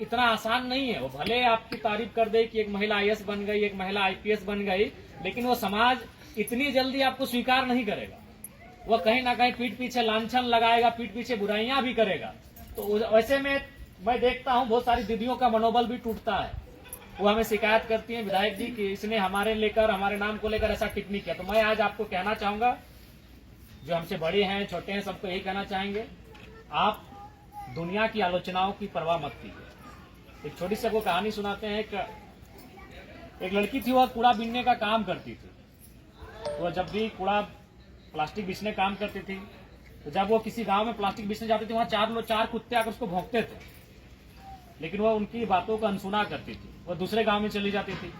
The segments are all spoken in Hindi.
इतना आसान नहीं है। वो भले आपकी तारीफ कर दे कि एक महिला आईएएस बन गई, एक महिला आईपीएस बन गई, लेकिन वो समाज इतनी जल्दी आपको स्वीकार नहीं करेगा। वो कहीं ना कहीं पीठ पीछे लांछन लगाएगा, पीठ पीछे बुराइयां भी करेगा। तो वैसे में मैं देखता हूँ बहुत सारी दीदियों का मनोबल भी टूटता है। वो हमें शिकायत करती हैं, विधायक जी कि इसने हमारे नाम को लेकर ऐसा टिप्पणी किया। तो मैं आज आपको कहना चाहूंगा, जो हमसे बड़े हैं छोटे हैं सबको यही कहना चाहेंगे, आप दुनिया की आलोचनाओं की परवाह मत कीजिए। एक छोटी सी आपको कहानी सुनाते हैं। एक लड़की थी, वह कूड़ा बीनने का काम करती थी। वह जब भी कूड़ा प्लास्टिक बीसने काम करती थी, तो जब वो किसी गांव में प्लास्टिक बीसने जाती थी, वहां चार कुत्ते आकर उसको भौंकते थे, लेकिन वह उनकी बातों को अनसुना करती थी। वह दूसरे गांव में चली जाती थी,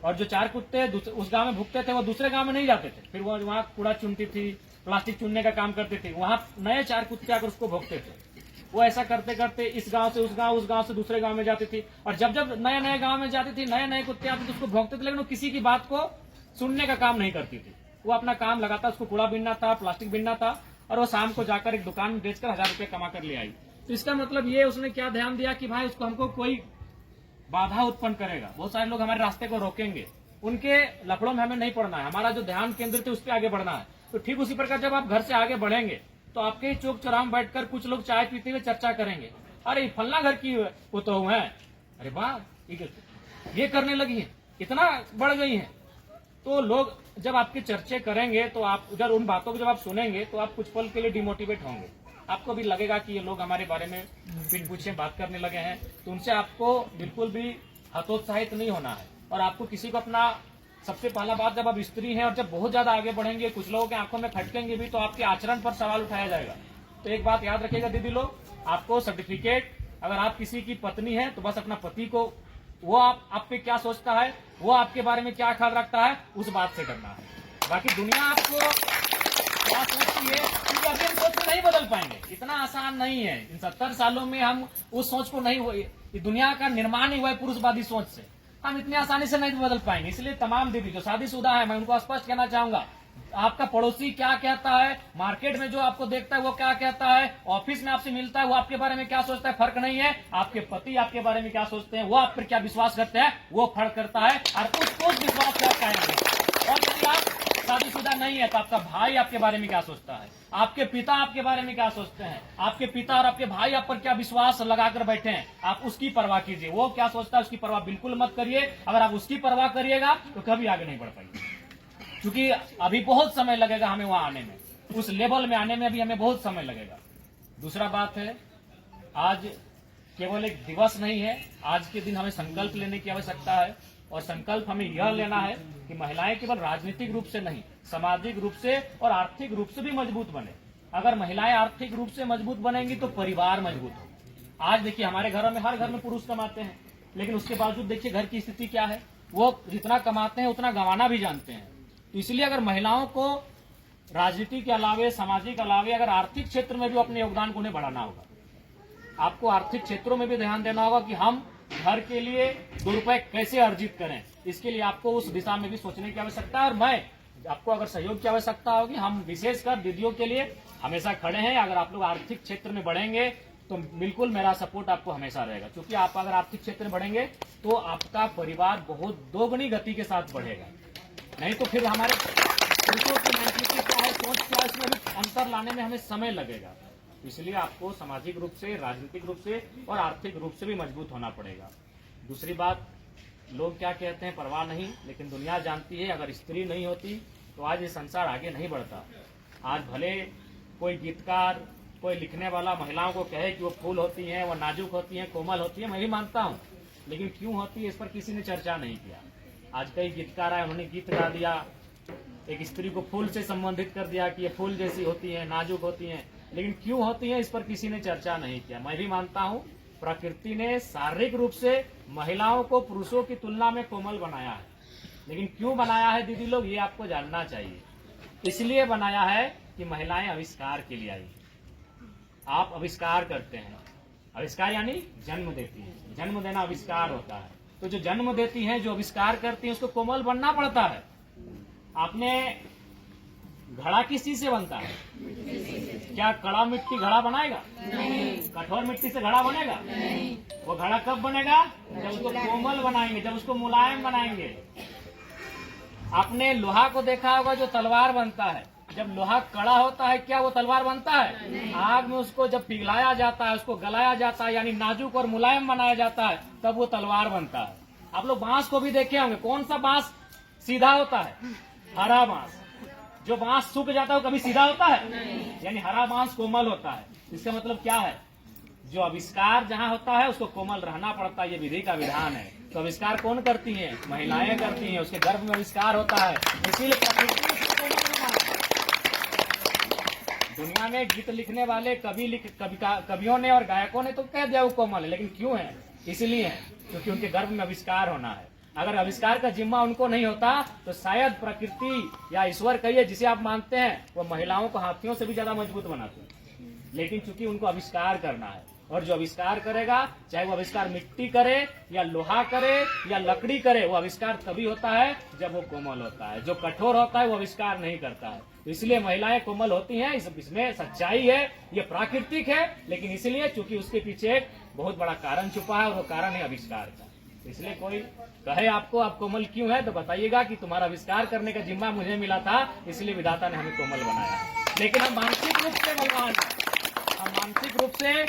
और जो चार कुत्ते उस गांव में भुगते थे वो दूसरे गांव में नहीं जाते थे। फिर वो वहां कूड़ा चुनती थी, प्लास्टिक चुनने का काम करती थी, वहां नए चार कुत्ते आकर उसको भोगते थे। वो ऐसा करते करते इस गांव से उस गांव से दूसरे गांव में जाती थी, और जब जब नए नए गांव में जाती थी, नए नए कुत्ते आते थे उसको भोगते थे, लेकिन वो किसी की बात को सुनने का काम नहीं करती थी। वो अपना काम लगाता, उसको कूड़ा बीनना था, प्लास्टिक बीनना था, और वो शाम को जाकर एक दुकान में बेचकर 1000 रुपये कमा कर ले आई। तो इसका मतलब ये उसने क्या ध्यान दिया कि भाई उसको हमको कोई बाधा उत्पन्न करेगा, बहुत सारे लोग हमारे रास्ते को रोकेंगे, उनके लफड़ों में हमें नहीं पड़ना है, हमारा जो ध्यान केंद्रित है उस पर आगे बढ़ना है। तो ठीक उसी प्रकार जब आप घर से आगे बढ़ेंगे तो आपके चौक चौराहे में बैठकर कुछ लोग चाय पीते हुए चर्चा करेंगे, अरे फलना घर की पुतहू है, अरे वाह ये करने लगी है, इतना बढ़ गई है। तो लोग जब आपकी चर्चे करेंगे तो आप उधर उन बातों को जब आप सुनेंगे तो आप कुछ पल के लिए डिमोटिवेट होंगे। आपको भी लगेगा कि ये लोग हमारे बारे में पीठ पीछे बात करने लगे हैं। तो उनसे आपको बिल्कुल भी हतोत्साहित नहीं होना है। और आपको किसी को अपना, सबसे पहला बात, जब आप स्त्री हैं और जब बहुत ज्यादा आगे बढ़ेंगे, कुछ लोगों के आंखों में खटकेंगे भी, तो आपके आचरण पर सवाल उठाया जाएगा। तो एक बात याद रखिएगा दीदी लोग, आपको सर्टिफिकेट, अगर आप किसी की पत्नी है तो बस अपना पति को, वो आप पे क्या सोचता है, वो आपके बारे में क्या ख्याल रखता है, उस बात से करना है। बाकी दुनिया आपको क्या सोचती है, क्योंकि अभी हम सोच को नहीं बदल पाएंगे, इतना आसान नहीं है। इन 70 सालों में हम उस सोच को नहीं हुए, दुनिया का निर्माण ही हुआ है पुरुषवादी सोच से, हम इतनी आसानी से नहीं बदल पाएंगे। इसलिए तमाम दीदी जो शादीशुदा है, मैं उनको स्पष्ट कहना चाहूंगा, आपका पड़ोसी क्या कहता है, मार्केट में जो आपको देखता है वो क्या कहता है, ऑफिस में आपसे मिलता है वो आपके बारे में क्या सोचता है, फर्क नहीं है। आपके पति आपके बारे में क्या सोचते हैं, वो आप पर क्या विश्वास करते हैं, वो फर्क करता है। और उस विश्वास का कायम है। और यदि आप शादीशुदा नहीं है तो आपका भाई आपके बारे में क्या सोचता है, आपके पिता आपके बारे में क्या सोचते हैं, आपके पिता और आपके भाई आप पर क्या विश्वास लगाकर बैठे हैं, आप उसकी परवाह कीजिए। वो क्या सोचता है उसकी परवाह बिल्कुल मत करिए। अगर आप उसकी परवाह करिएगा तो कभी आगे नहीं बढ़ पाएंगे, क्योंकि अभी बहुत समय लगेगा हमें वहां आने में, उस लेवल में आने में अभी हमें बहुत समय लगेगा। दूसरा बात है, आज केवल एक दिवस नहीं है, आज के दिन हमें संकल्प लेने की आवश्यकता है। और संकल्प हमें यह लेना है कि महिलाएं केवल राजनीतिक रूप से नहीं, सामाजिक रूप से और आर्थिक रूप से भी मजबूत बने। अगर महिलाएं आर्थिक रूप से मजबूत बनेंगी तो परिवार मजबूत हो। आज देखिए हमारे घरों में, हर घर में पुरुष कमाते हैं, लेकिन उसके बावजूद देखिए घर की स्थिति क्या है, वो जितना कमाते हैं उतना गंवाना भी जानते हैं। तो इसलिए अगर महिलाओं को राजनीति के अलावे, सामाजिक अलावे, अगर आर्थिक क्षेत्र में भी अपने योगदान को उन्हें बढ़ाना होगा, आपको आर्थिक क्षेत्रों में भी ध्यान देना होगा कि हम घर के लिए 2 रुपए कैसे अर्जित करें। इसके लिए आपको उस दिशा में भी सोचने की आवश्यकता है। और मैं आपको अगर सहयोग की आवश्यकता होगी, हम विशेषकर दीदियों के लिए हमेशा खड़े हैं। अगर आप लोग आर्थिक क्षेत्र में बढ़ेंगे तो बिल्कुल मेरा सपोर्ट आपको हमेशा रहेगा, क्योंकि आप अगर आर्थिक क्षेत्र में बढ़ेंगे तो आपका परिवार बहुत दोगुनी गति के साथ बढ़ेगा। नहीं तो फिर हमारे पुरुषों की मेंटलिटी क्या है, सोच क्या है, इसमें भी अंतर लाने में हमें समय लगेगा। इसलिए आपको सामाजिक रूप से, राजनीतिक रूप से और आर्थिक रूप से भी मजबूत होना पड़ेगा। दूसरी बात, लोग क्या कहते हैं परवाह नहीं, लेकिन दुनिया जानती है अगर स्त्री नहीं होती तो आज ये संसार आगे नहीं बढ़ता। आज भले कोई गीतकार, कोई लिखने वाला महिलाओं को कहे कि वो फूल होती हैं, वो नाजुक होती हैं, कोमल होती हैं, मैं भी मानता हूँ, लेकिन क्यों होती है इस पर किसी ने चर्चा नहीं किया। आज कई गीतकार आए, उन्होंने गीत गा दिया, एक स्त्री को फूल से संबंधित कर दिया कि ये फूल जैसी होती है, नाजुक होती हैं, लेकिन क्यों होती है इस पर किसी ने चर्चा नहीं किया। मैं भी मानता हूँ प्रकृति ने शारीरिक रूप से महिलाओं को पुरुषों की तुलना में कोमल बनाया है, लेकिन क्यों बनाया है दीदी लोग, ये आपको जानना चाहिए। इसलिए बनाया है कि महिलाएं आविष्कार के लिए आई। आप आविष्कार करते हैं, आविष्कार यानी जन्म देती है, जन्म देना आविष्कार होता है। तो जो जन्म देती हैं, जो आविष्कार करती हैं, उसको कोमल बनना पड़ता है। आपने घड़ा किस चीज से बनता है? क्या कड़ा मिट्टी घड़ा बनाएगा? नहीं। कठोर मिट्टी से घड़ा बनेगा? नहीं। वो घड़ा कब बनेगा? जब उसको कोमल बनाएंगे, जब उसको मुलायम बनाएंगे। आपने लोहा को देखा होगा जो तलवार बनता है, जब लोहा कड़ा होता है क्या वो तलवार बनता है? आग में उसको जब पिघलाया जाता है, उसको गलाया जाता है, यानी नाजुक और मुलायम बनाया जाता है, तब वो तलवार बनता है। आप लोग बांस को भी देखे होंगे, कौन सा बांस सीधा होता है? हरा बांस। जो बांस सूख जाता है वो कभी सीधा होता है? यानी हरा बांस कोमल होता है। इसका मतलब क्या है? जो आविष्कार जहाँ होता है उसको कोमल रहना पड़ता है, ये विधि का विधान है। तो आविष्कार कौन करती हैं? महिलाएं करती हैं, उसके गर्भ में आविष्कार होता है, इसीलिए प्रकृति उसको कोमल बनाती है। दुनिया में गीत लिखने वाले कवियों ने और गायकों ने तो कह दिया वो कोमल है, लेकिन क्यों है? इसलिए है क्योंकि उनके गर्भ में आविष्कार होना है। अगर आविष्कार का जिम्मा उनको नहीं होता तो शायद प्रकृति या ईश्वर कहिए जिसे आप मानते हैं, वो महिलाओं को हाथियों से भी ज्यादा मजबूत बनाते हैं। लेकिन चूंकि उनको आविष्कार करना है, और जो आविष्कार करेगा, चाहे वो आविष्कार मिट्टी करे या लोहा करे या लकड़ी करे, वो आविष्कार तभी होता है जब वो कोमल होता है। जो कठोर होता है वो आविष्कार नहीं करता है। तो इसलिए महिलाएं कोमल होती हैं, इसमें सच्चाई है, ये प्राकृतिक है, लेकिन इसलिए चूंकि उसके पीछे एक बहुत बड़ा कारण छुपा है, और वो कारण है आविष्कार का। इसलिए कोई कहे आपको आप कोमल क्यों है, तो बताइएगा कि तुम्हारा आविष्कार करने का जिम्मा मुझे मिला था, इसलिए विधाता ने हमें कोमल बनाया। लेकिन हम मानसिक रूप से बलवान हैं, हम मानसिक रूप से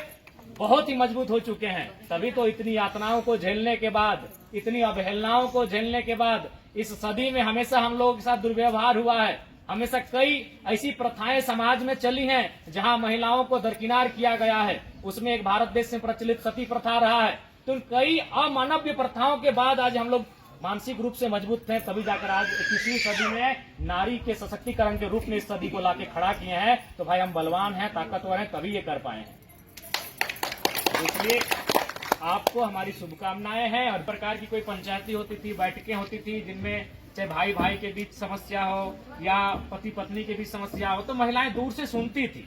बहुत ही मजबूत हो चुके हैं, तभी तो इतनी यातनाओं को झेलने के बाद, इतनी अवहेलनाओं को झेलने के बाद, इस सदी में हमेशा हम लोगों के साथ दुर्व्यवहार हुआ है। हमेशा कई ऐसी प्रथाएं समाज में चली हैं जहां महिलाओं को दरकिनार किया गया है। उसमें एक भारत देश में प्रचलित सती प्रथा रहा है। तो कई अमानवीय प्रथाओं के बाद आज हम लोग मानसिक रूप से मजबूत हैं, तभी जाकर आज 21वीं सदी में नारी के सशक्तिकरण के रूप में इस सदी को लाके खड़ा किए हैं। तो भाई हम बलवान हैं, ताकतवर हैं, तभी ये कर पाए हैं। इसलिए आपको हमारी शुभकामनाएं हैं। और प्रकार की कोई पंचायती होती थी, बैठकें होती थी, जिनमें चाहे भाई भाई के बीच समस्या हो या पति पत्नी के बीच समस्या हो, तो महिलाएं दूर से सुनती थी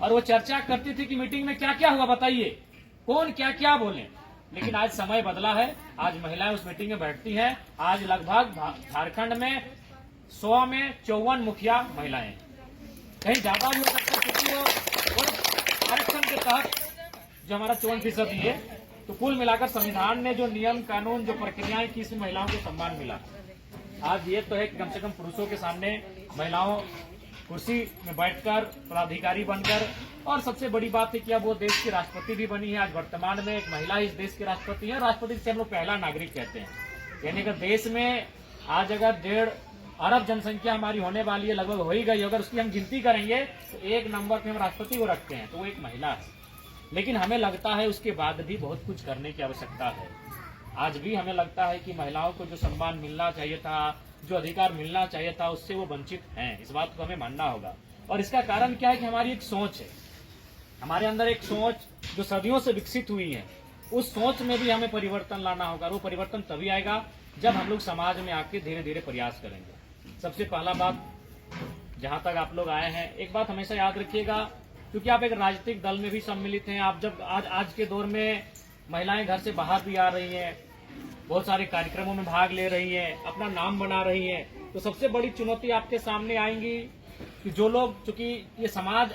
और वो चर्चा करती थी कि मीटिंग में क्या क्या हुआ, बताइए कौन क्या क्या बोले। लेकिन आज समय बदला है, आज महिलाएं उस मीटिंग में बैठती हैं। आज लगभग झारखंड में 100 में 54 मुखिया महिलाएं, कहीं ज्यादा भी हो सकता है, क्योंकि वो आरक्षण के तहत जो हमारा 54% है। तो कुल मिलाकर संविधान ने जो नियम कानून जो प्रक्रियाएं की, इसमें महिलाओं को सम्मान मिला। आज ये तो है कि कम से कम पुरुषों के सामने महिलाओं कुर्सी में बैठकर पदाधिकारी बनकर, और सबसे बड़ी बात है कि अब वो देश की राष्ट्रपति भी बनी है। आज वर्तमान में एक महिला इस देश की राष्ट्रपति है। राष्ट्रपति से हम लोग पहला नागरिक कहते हैं। यानी कि देश में आज अगर 1.5 अरब जनसंख्या हमारी होने वाली है, लगभग हो ही गई, अगर उसकी हम गिनती करेंगे तो 1 नंबर पे हम राष्ट्रपति को रखते हैं, तो वो एक महिला है। लेकिन हमें लगता है उसके बाद भी बहुत कुछ करने की आवश्यकता है। आज भी हमें लगता है कि महिलाओं को जो सम्मान मिलना चाहिए था, जो अधिकार मिलना चाहिए था, उससे वो वंचित हैं। इस बात को हमें मानना होगा। और इसका कारण क्या है कि हमारी एक सोच है, हमारे अंदर एक सोच जो सदियों से विकसित हुई है, उस सोच में भी हमें परिवर्तन लाना होगा। वो परिवर्तन तभी आएगा जब हम लोग समाज में आके धीरे धीरे प्रयास करेंगे। सबसे पहला बात, जहां तक आप लोग आए हैं, एक बात हमेशा याद रखिएगा, क्योंकि आप एक राजनीतिक दल में भी सम्मिलित हैं। आप जब आज के दौर में महिलाएं घर से बाहर भी आ रही हैं, बहुत सारे कार्यक्रमों में भाग ले रही हैं, अपना नाम बना रही हैं, तो सबसे बड़ी चुनौती आपके सामने आएंगी कि जो लोग, चूंकि ये समाज